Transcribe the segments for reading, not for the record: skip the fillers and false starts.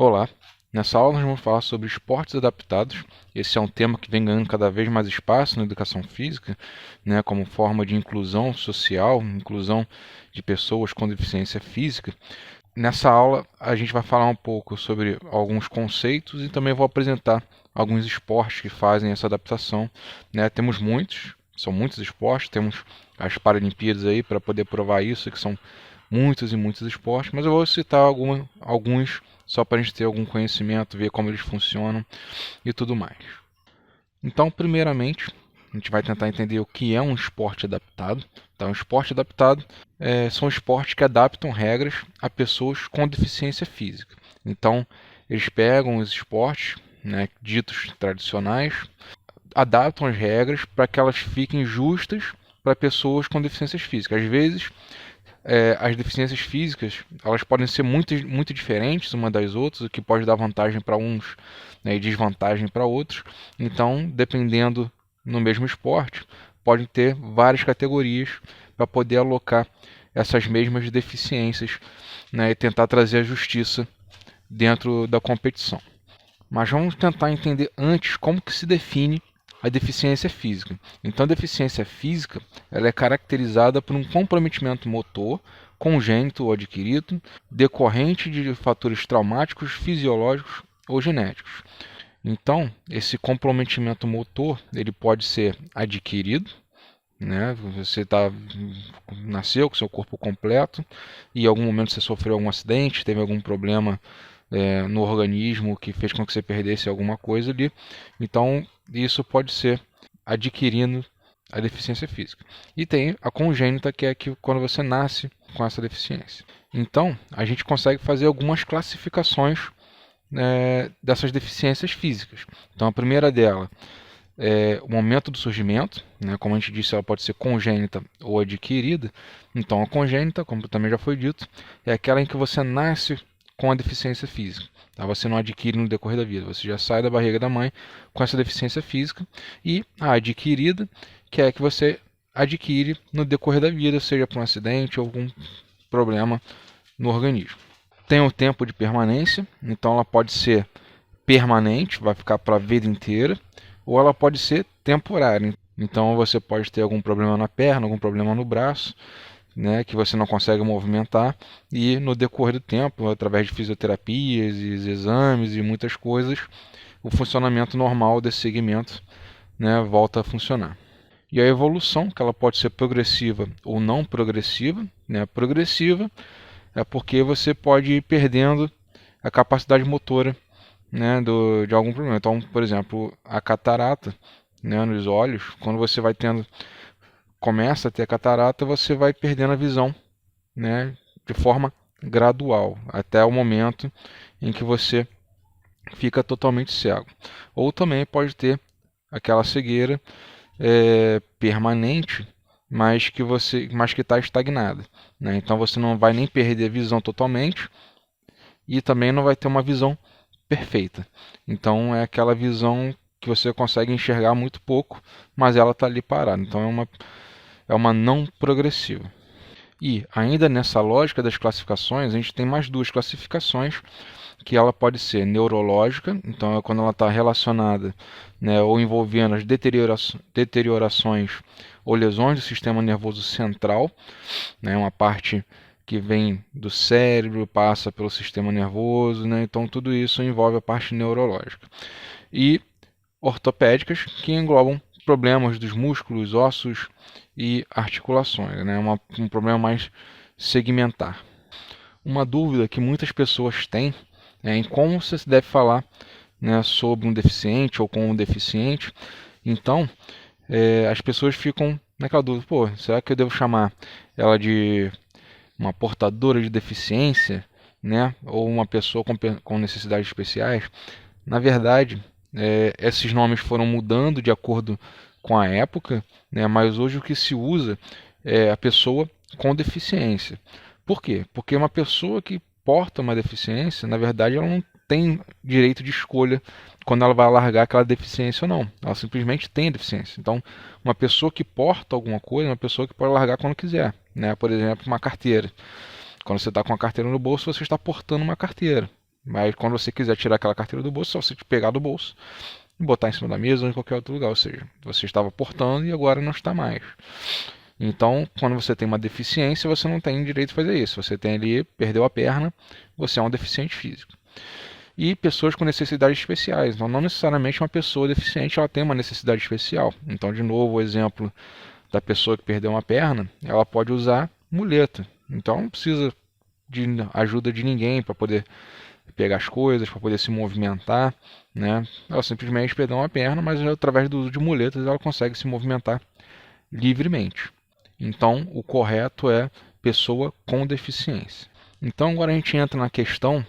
Olá, nessa aula nós vamos falar sobre esportes adaptados. Esse é um tema que vem ganhando cada vez mais espaço na educação física, né, como forma de inclusão social, inclusão de pessoas com deficiência física. Nessa aula a gente vai falar um pouco sobre alguns conceitos e também vou apresentar alguns esportes que fazem essa adaptação, né? Temos muitos, são muitos esportes, temos as Paralimpíadas aí para poder provar isso, que são muitos e muitos esportes, mas eu vou citar alguns só para a gente ter algum conhecimento, ver como eles funcionam e tudo mais. Então, primeiramente, a gente vai tentar entender o que é um esporte adaptado. Então, esporte adaptado são esportes que adaptam regras a pessoas com deficiência física. Então, eles pegam os esportes, né, ditos tradicionais, adaptam as regras para que elas fiquem justas para pessoas com deficiências físicas. Às vezes, as deficiências físicas elas podem ser muito diferentes uma das outras, o que pode dar vantagem para uns, né, e desvantagem para outros. Então, dependendo no mesmo esporte, pode ter várias categorias para poder alocar essas mesmas deficiências, né, e tentar trazer a justiça dentro da competição. Mas vamos tentar entender antes como que se define a deficiência física. Então, a deficiência física ela é caracterizada por um comprometimento motor, congênito ou adquirido, decorrente de fatores traumáticos, fisiológicos ou genéticos. Então, esse comprometimento motor ele pode ser adquirido, né? Você nasceu com seu corpo completo e em algum momento você sofreu algum acidente, teve algum problema no organismo que fez com que você perdesse alguma coisa ali. Então, isso pode ser adquirindo a deficiência física. E tem a congênita, que é que quando você nasce com essa deficiência. Então, a gente consegue fazer algumas classificações dessas deficiências físicas. Então, a primeira dela é o momento do surgimento, né? Como a gente disse, ela pode ser congênita ou adquirida. Então, a congênita, como também já foi dito, é aquela em que você nasce com a deficiência física. Tá? Você não adquire no decorrer da vida, você já sai da barriga da mãe com essa deficiência física. E a adquirida, que é a que você adquire no decorrer da vida, seja por um acidente ou algum problema no organismo. Tem o tempo de permanência, então ela pode ser permanente, vai ficar para a vida inteira, ou ela pode ser temporária. Então você pode ter algum problema na perna, algum problema no braço, né, que você não consegue movimentar, e no decorrer do tempo, através de fisioterapias, e exames e muitas coisas, o funcionamento normal desse segmento, né, volta a funcionar. E a evolução, que ela pode ser progressiva ou não progressiva, né, progressiva é porque você pode ir perdendo a capacidade motora, né, de algum problema. Então, por exemplo, a catarata, né, nos olhos, quando você vai começa a ter catarata, você vai perdendo a visão, né, de forma gradual, até o momento em que você fica totalmente cego. Ou também pode ter aquela cegueira permanente, mas que está estagnada, né? Então você não vai nem perder a visão totalmente e também não vai ter uma visão perfeita. Então é aquela visão que você consegue enxergar muito pouco, mas ela está ali parada. Então é uma não progressiva. E ainda nessa lógica das classificações, a gente tem mais duas classificações, que ela pode ser neurológica, então é quando ela está relacionada, né, ou envolvendo as deteriorações ou lesões do sistema nervoso central, né, uma parte que vem do cérebro, passa pelo sistema nervoso, né, então tudo isso envolve a parte neurológica. E ortopédicas, que englobam problemas dos músculos, ossos e articulações, né, um problema mais segmentar. Uma dúvida que muitas pessoas têm em como você deve falar, né, sobre um deficiente ou com um deficiente. Então, as pessoas ficam naquela dúvida: pô, será que eu devo chamar ela de uma portadora de deficiência, né, ou uma pessoa com necessidades especiais? Na verdade, esses nomes foram mudando de acordo com a época, né, mas hoje o que se usa é a pessoa com deficiência. Por quê? Porque uma pessoa que porta uma deficiência, na verdade, ela não tem direito de escolha quando ela vai largar aquela deficiência ou não. Ela simplesmente tem a deficiência. Então, uma pessoa que porta alguma coisa é uma pessoa que pode largar quando quiser, né? Por exemplo, uma carteira. Quando você está com a carteira no bolso, você está portando uma carteira. Mas quando você quiser tirar aquela carteira do bolso, é só você pegar do bolso e botar em cima da mesa ou em qualquer outro lugar. Ou seja, você estava portando e agora não está mais. Então, quando você tem uma deficiência, você não tem direito a fazer isso. Você tem ali, perdeu a perna, você é um deficiente físico. E pessoas com necessidades especiais. Então, não necessariamente uma pessoa deficiente ela tem uma necessidade especial. Então, de novo, o exemplo da pessoa que perdeu uma perna, ela pode usar muleta. Então, não precisa de ajuda de ninguém para poder pegar as coisas, para poder se movimentar, né? Ela simplesmente perdeu uma perna, mas através do uso de muletas ela consegue se movimentar livremente. Então, o correto é pessoa com deficiência. Então, agora a gente entra na questão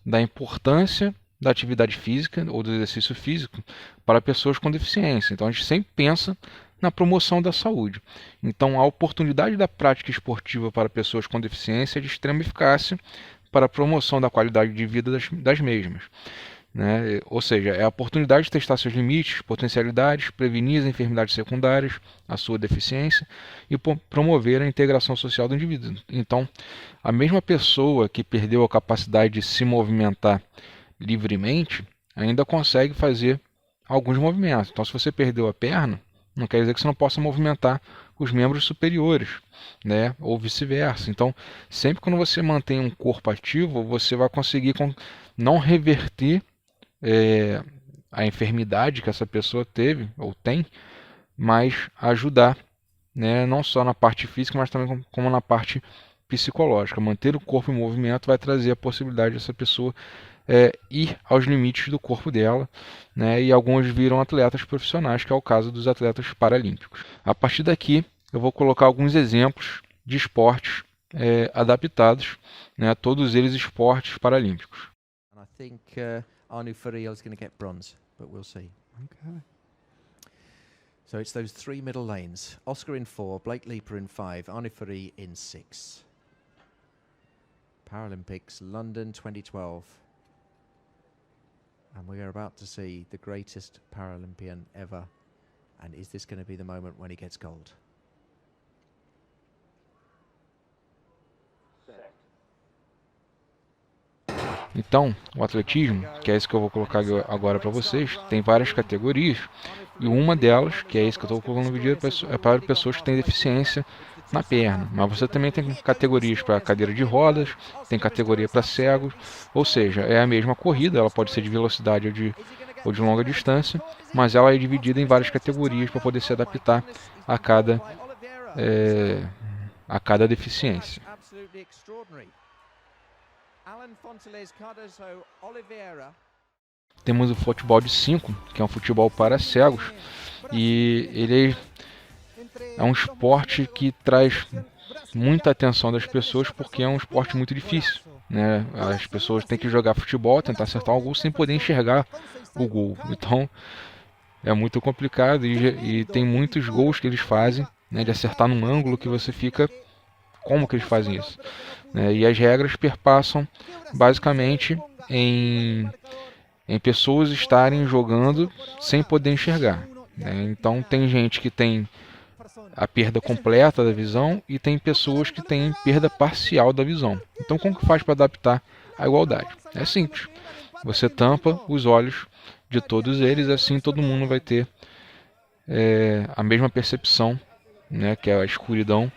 da importância da atividade física ou do exercício físico para pessoas com deficiência. Então, a gente sempre pensa na promoção da saúde. Então, a oportunidade da prática esportiva para pessoas com deficiência é de extrema eficácia para a promoção da qualidade de vida das mesmas. Né? Ou seja, é a oportunidade de testar seus limites, potencialidades, prevenir as enfermidades secundárias, a sua deficiência e promover a integração social do indivíduo. Então, a mesma pessoa que perdeu a capacidade de se movimentar livremente ainda consegue fazer alguns movimentos. Então, se você perdeu a perna, não quer dizer que você não possa movimentar os membros superiores, né? Ou vice-versa. Então, sempre quando você mantém um corpo ativo, você vai conseguir não reverter a enfermidade que essa pessoa teve ou tem, mas ajudar, né? Não só na parte física, mas também como na parte psicológica. Manter o corpo em movimento vai trazer a possibilidade dessa pessoa ir aos limites do corpo dela, né? E alguns viram atletas profissionais, que é o caso dos atletas paralímpicos. A partir daqui, eu vou colocar alguns exemplos de esportes adaptados, né? Todos eles esportes paralímpicos. I think Anu Fariel is going to get bronze, but we'll see. Okay. So it's those three middle lanes. Oscar in 4, Blake Leaper in 5, Anu Fari in 6. Paralympics, London 2012. And we are about to see the greatest Paralympian ever. And is this going to be the moment when he gets gold? Então, o atletismo, que é isso que eu vou colocar agora para vocês, tem várias categorias. E uma delas, que é isso que eu estou colocando no vídeo, é para pessoas que têm deficiência na perna. Mas você também tem categorias para cadeira de rodas, tem categoria para cegos. Ou seja, é a mesma corrida, ela pode ser de velocidade ou de longa distância, mas ela é dividida em várias categorias para poder se adaptar a cada deficiência. Temos o futebol de 5, que é um futebol para cegos, e ele é um esporte que traz muita atenção das pessoas porque é um esporte muito difícil, né? As pessoas têm que jogar futebol, tentar acertar o gol sem poder enxergar o gol. Então é muito complicado e tem muitos gols que eles fazem, né, de acertar num ângulo que você fica, como que eles fazem isso? E as regras perpassam basicamente em pessoas estarem jogando sem poder enxergar, né? Então tem gente que tem a perda completa da visão e tem pessoas que têm perda parcial da visão. Então como que faz para adaptar a igualdade? É simples. Você tampa os olhos de todos eles, assim todo mundo vai ter a mesma percepção, né, que é a escuridão,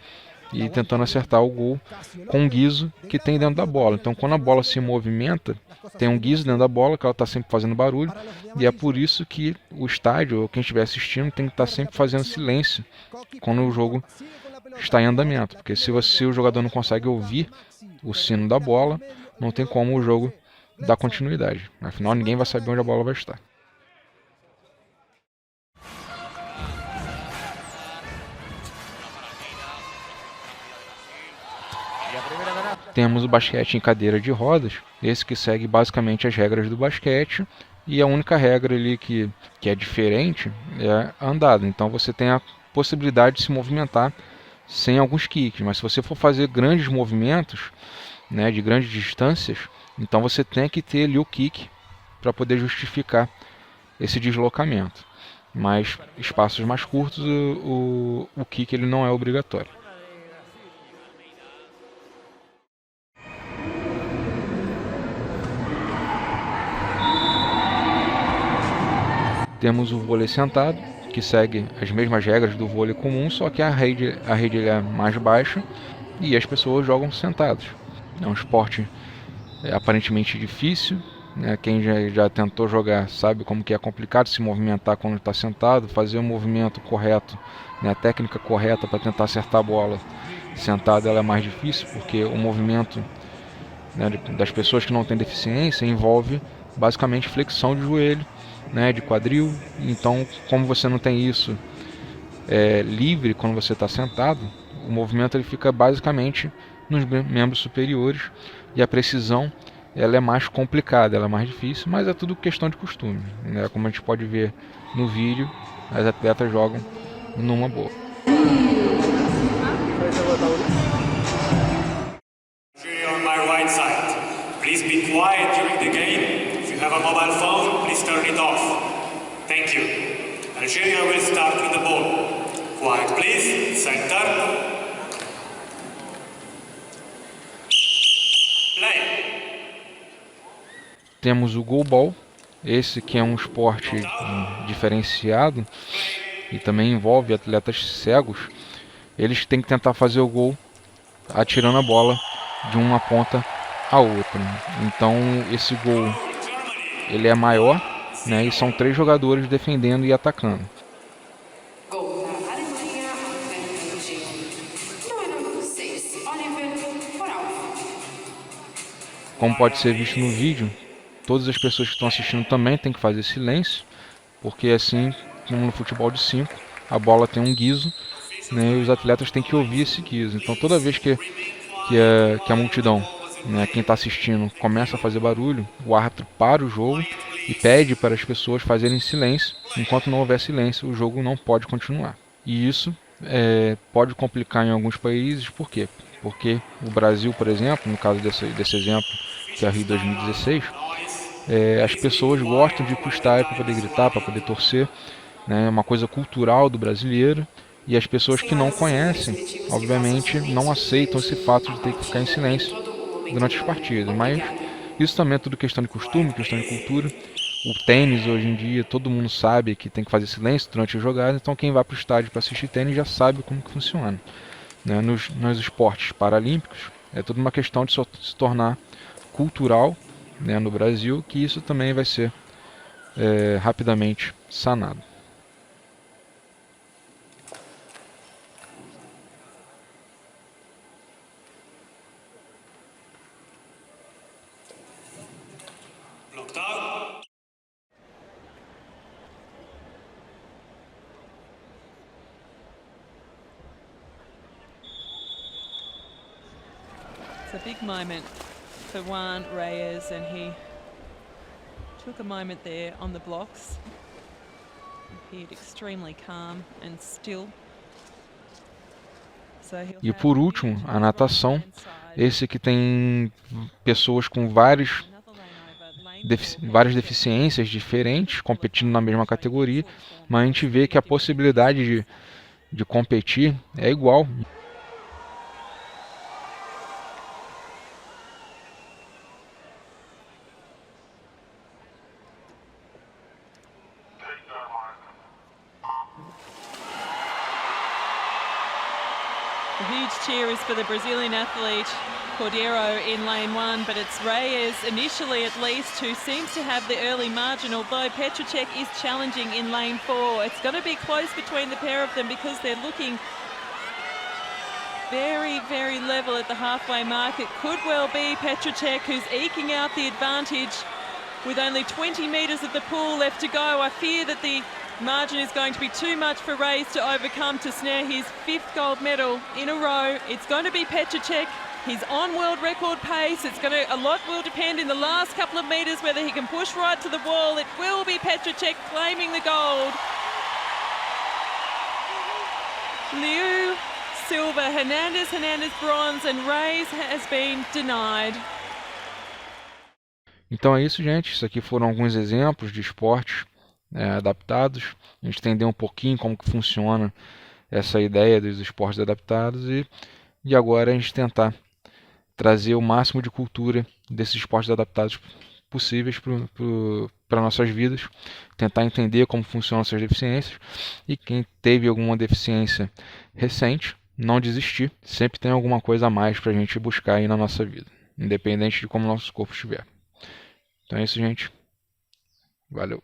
e tentando acertar o gol com o guiso que tem dentro da bola. Então quando a bola se movimenta, tem um guiso dentro da bola que ela está sempre fazendo barulho, e é por isso que o estádio, ou quem estiver assistindo, tem que estar sempre fazendo silêncio quando o jogo está em andamento, porque se o jogador não consegue ouvir o sino da bola, não tem como o jogo dar continuidade. Afinal, ninguém vai saber onde a bola vai estar. Temos o basquete em cadeira de rodas, esse que segue basicamente as regras do basquete, e a única regra ali que é diferente é a andada. Então você tem a possibilidade de se movimentar sem alguns kicks, mas se você for fazer grandes movimentos, né, de grandes distâncias, então você tem que ter ali o kick para poder justificar esse deslocamento. Mas espaços mais curtos, o kick ele não é obrigatório. Temos o vôlei sentado, que segue as mesmas regras do vôlei comum, só que a rede é mais baixa e as pessoas jogam sentadas. É um esporte aparentemente difícil, né? Quem já tentou jogar sabe como que é complicado se movimentar quando está sentado, fazer o movimento correto, né? A técnica correta para tentar acertar a bola sentado ela é mais difícil, porque o movimento, né, das pessoas que não têm deficiência envolve basicamente flexão de joelho, né, de quadril. Então, como você não tem isso livre quando você está sentado, o movimento ele fica basicamente nos membros superiores e a precisão ela é mais complicada, ela é mais difícil, mas é tudo questão de costume, né? Como a gente pode ver no vídeo, as atletas jogam numa boa. On my right side, please be quiet during the game. If you have a mobile phone, please turn it off. Thank you. Algeria will start with the ball. Quiet, please. Center. Play. Temos o goalball, esse que é um esporte diferenciado e também envolve atletas cegos. Eles têm que tentar fazer o gol atirando a bola de uma ponta a outra. Então esse gol ele é maior, né, e são 3 jogadores defendendo e atacando. Como pode ser visto no vídeo, todas as pessoas que estão assistindo também têm que fazer silêncio, porque assim como no futebol de 5, a bola tem um guizo, né, e os atletas têm que ouvir esse guizo. Então toda vez que a multidão, né, quem está assistindo, começa a fazer barulho, o árbitro para o jogo e pede para as pessoas fazerem silêncio. Enquanto não houver silêncio, o jogo não pode continuar. E isso pode complicar em alguns países, por quê? Porque o Brasil, por exemplo, no caso desse exemplo, que é a Rio 2016, as pessoas gostam de ir para o estádio para poder gritar, para poder torcer, né? É uma coisa cultural do brasileiro, e as pessoas que não conhecem, obviamente, não aceitam esse fato de ter que ficar em silêncio durante as partidas. Mas isso também é tudo questão de costume, questão de cultura. O tênis, hoje em dia, todo mundo sabe que tem que fazer silêncio durante a jogada, então quem vai para o estádio para assistir tênis já sabe como que funciona, né? Nos esportes paralímpicos, é tudo uma questão de se tornar cultural, né, no Brasil, que isso também vai ser rapidamente sanado. Blocked out. It's a big moment for Juan Reyes, and he took a moment there on the blocks. Appeared extremely calm and still. E por último, a natação, esse que tem pessoas com várias deficiências diferentes competindo na mesma categoria, mas a gente vê que a possibilidade de competir é igual. The huge cheer is for the Brazilian athlete Cordeiro in lane 1, but it's Reyes, initially at least, who seems to have the early margin, although Petrocek is challenging in lane 4. It's going to be close between the pair of them because they're looking very, very level at the halfway mark. It could well be Petrocek who's eking out the advantage with only 20 metres of the pool left to go. I fear that the margin is going to be too much for Reyes to overcome to snare his 5th gold medal in a row. It's going to be Petrocek. He's on world record pace. A lot will depend in the last couple of metres whether he can push right to the wall. It will be Petrocek claiming the gold. Liu silver, Hernandez bronze, and Reyes has been denied. Então é isso, gente. Isso aqui foram alguns exemplos de esportes adaptados. A gente entendeu um pouquinho como que funciona essa ideia dos esportes adaptados e agora a gente tentar trazer o máximo de cultura desses esportes adaptados possíveis para nossas vidas, tentar entender como funcionam essas deficiências, e quem teve alguma deficiência recente, não desistir. Sempre tem alguma coisa a mais para a gente buscar aí na nossa vida, independente de como nosso corpo estiver. Então é isso, gente. Valeu.